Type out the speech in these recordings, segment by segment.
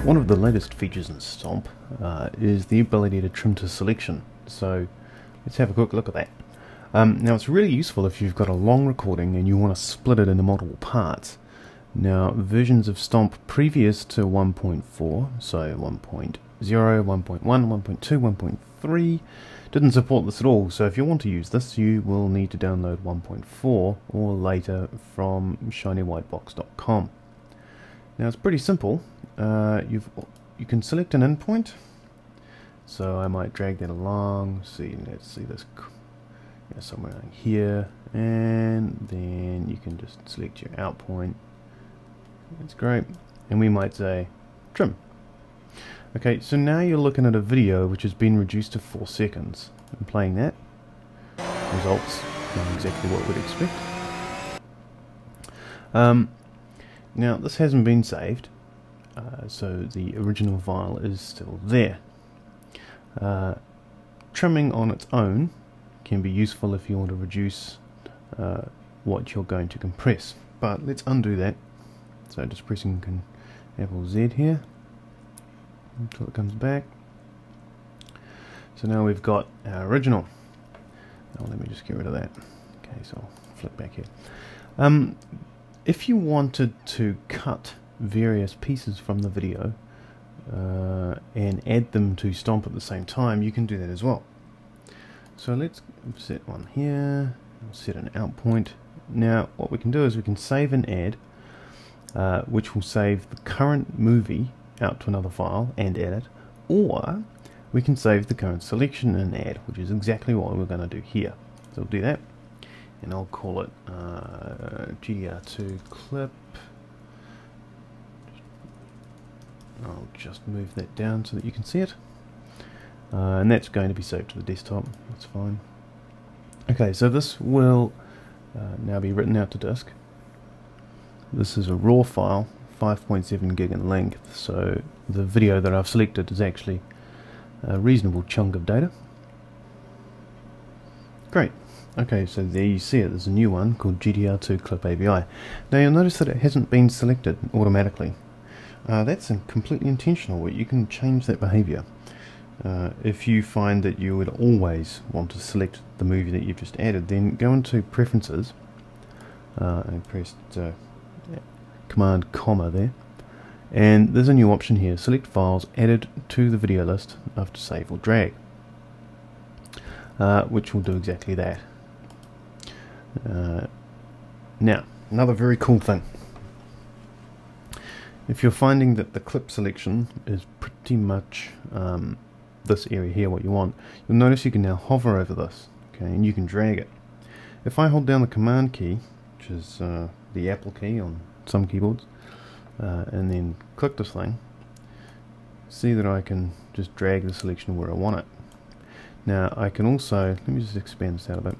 One of the latest features in Stomp is the ability to trim to selection. So let's have a quick look at that. Now it's really useful if you've got a long recording and you want to split it into multiple parts. Now versions of Stomp previous to 1.4, so 1.0, 1.1, 1.2, 1.3 didn't support this at all, so if you want to use this you will need to download 1.4 or later from shinywhitebox.com. Now it's pretty simple. You can select an endpoint, so I might drag that along. Let's see this somewhere here, and then you can just select your out point. That's great, and we might say trim. Okay, so now you're looking at a video which has been reduced to 4 seconds. And playing that results in exactly what we'd expect. Now this hasn't been saved, so the original file is still there. Trimming on its own can be useful if you want to reduce what you're going to compress, but let's undo that. So just pressing Apple Z here until it comes back. So now we've got our original. Now let me just get rid of that. Okay, so I'll flip back here. If you wanted to cut various pieces from the video and add them to Stomp at the same time, you can do that as well. So let's set one here, set an out point. Now what we can do is we can save and add, which will save the current movie out to another file and add it, or we can save the current selection and add, which is exactly what we're going to do here. So we'll do that, and I'll call it GDR2 clip. I'll just move that down so that you can see it, and that's going to be saved to the desktop. That's fine. Okay, so this will now be written out to disk. This is a raw file, 5.7 gig in length, so the video that I've selected is actually a reasonable chunk of data. Great. Okay, so there you see it. There's a new one called GDR2 Clip AVI. Now you'll notice that it hasn't been selected automatically. That's completely intentional. You can change that behavior. If you find that you would always want to select the movie that you've just added, then go into Preferences and press Command comma there, and there's a new option here, select files added to the video list after save or drag, which will do exactly that. Now another very cool thing, if you're finding that the clip selection is pretty much this area here what you want, you'll notice you can now hover over this, okay, and you can drag it. If I hold down the command key, which is the Apple key on some keyboards, and then click this thing, see that I can just drag the selection where I want it. Now I can also, let me just expand this out a bit.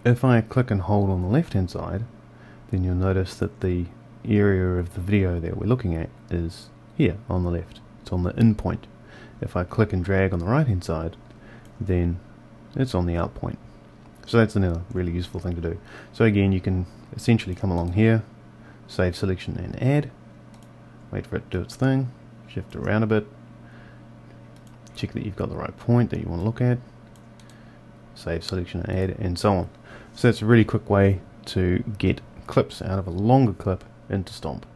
If I click and hold on the left hand side, then you'll notice that the area of the video that we're looking at is here on the left. It's on the in point. If I click and drag on the right hand side, then it's on the out point. So that's another really useful thing to do. So again, you can essentially come along here, save selection and add, wait for it to do its thing, shift around a bit, check that you've got the right point that you want to look at, save selection and add, and so on. So that's a really quick way to get clips out of a longer clip into Stomp.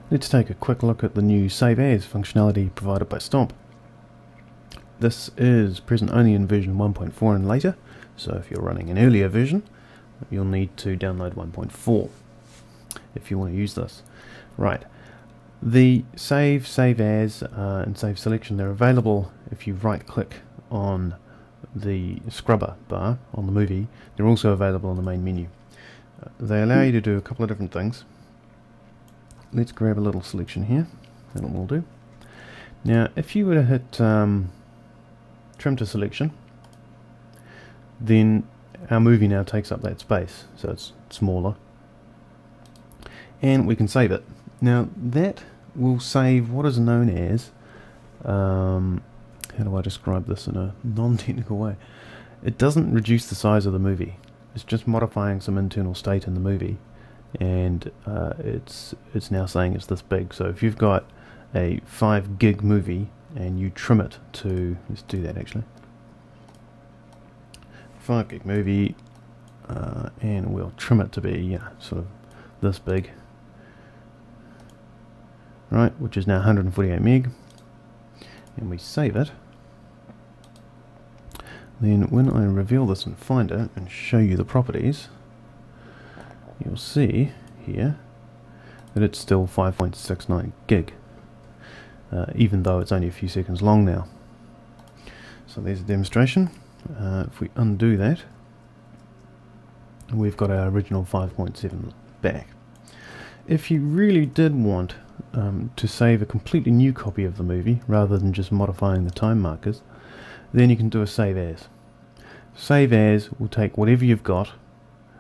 Let's take a quick look at the new Save As functionality provided by Stomp. This is present only in version 1.4 and later, so if you're running an earlier version, you'll need to download 1.4 if you want to use this. Right, the Save As, and Save Selection, they're available if you right click on the scrubber bar on the movie. They're also available on the main menu. They allow you to do a couple of different things. Let's grab a little selection here, that will do. Now if you were to hit trim to selection, then our movie now takes up that space, so it's smaller, and we can save it. Now that will save what is known as, how do I describe this in a non-technical way? It doesn't reduce the size of the movie. is just modifying some internal state in the movie, and it's now saying it's this big. So if you've got a 5 gig movie and you trim it to, let's do that actually, 5 gig movie, and we'll trim it to be sort of this big, right, which is now 148 meg, and we save it. Then when I reveal this in Finder and show you the properties, you'll see here that it's still 5.69 gig, even though it's only a few seconds long now. So there's a demonstration. If we undo that, we've got our original 5.7 back. If you really did want to save a completely new copy of the movie rather than just modifying the time markers, then you can do a save as. Save as will take whatever you've got,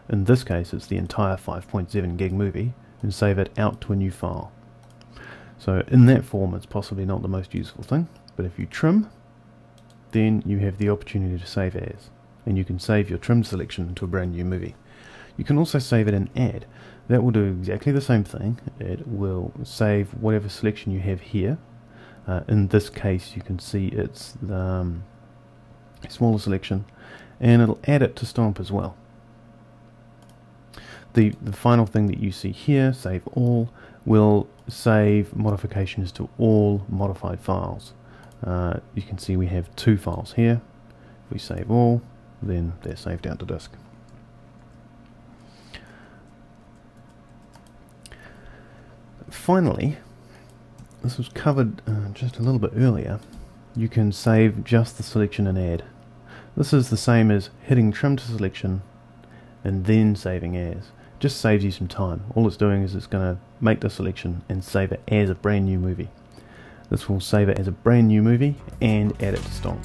in this case it's the entire 5.7 gig movie, and save it out to a new file. So in that form it's possibly not the most useful thing, but if you trim, then you have the opportunity to save as, and you can save your trimmed selection into a brand new movie. You can also save it in add. That will do exactly the same thing. It will save whatever selection you have here. In this case you can see it's the smaller selection, and it'll add it to Stomp as well. The final thing that you see here, save all, will save modifications to all modified files. You can see we have 2 files here. If we save all, then they're saved out to disk. Finally, this was covered just a little bit earlier, you can save just the selection and add. This is the same as hitting trim to selection and then saving as. Just saves you some time. All it's doing is it's going to make the selection and save it as a brand new movie. This will save it as a brand new movie and add it to Stomp.